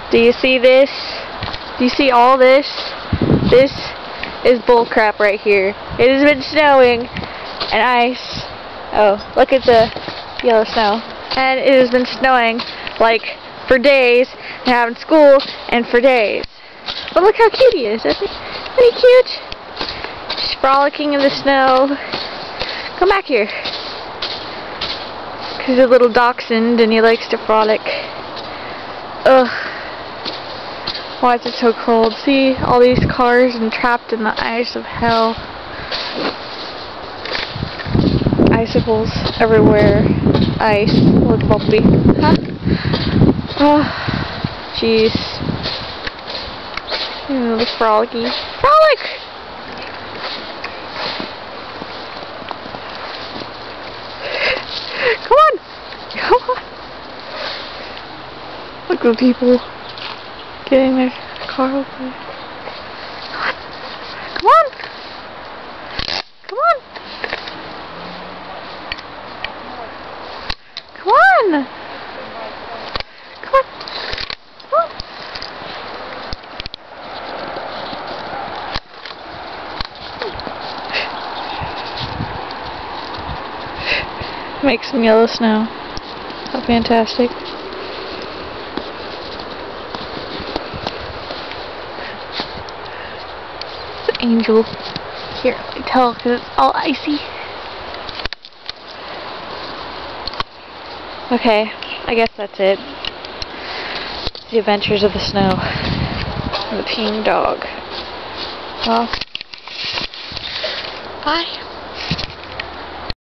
Do you see this? Do you see all this? This is bullcrap right here. It has been snowing and ice. Oh, look at the yellow snow. And it has been snowing like for days, and having school and for days. But look how cute he is, isn't he? Isn't he cute? Just frolicking in the snow. Come back here. Because he's a little dachshund and he likes to frolic. Ugh. Why is it so cold? See all these cars and trapped in the ice of hell. Icicles everywhere. Ice. Look, Bumblebee. Huh? Oh, jeez. The frolicky. Frolic! Come on! Come on! Look at people getting their car open. Come on! Come on! Come on! Come on! Come on! Make some yellow snow. How fantastic. Angel. Here, let me tell, because it's all icy. Okay, I guess that's it. The Adventures of the Snow. The Peeing Dog. Well, bye.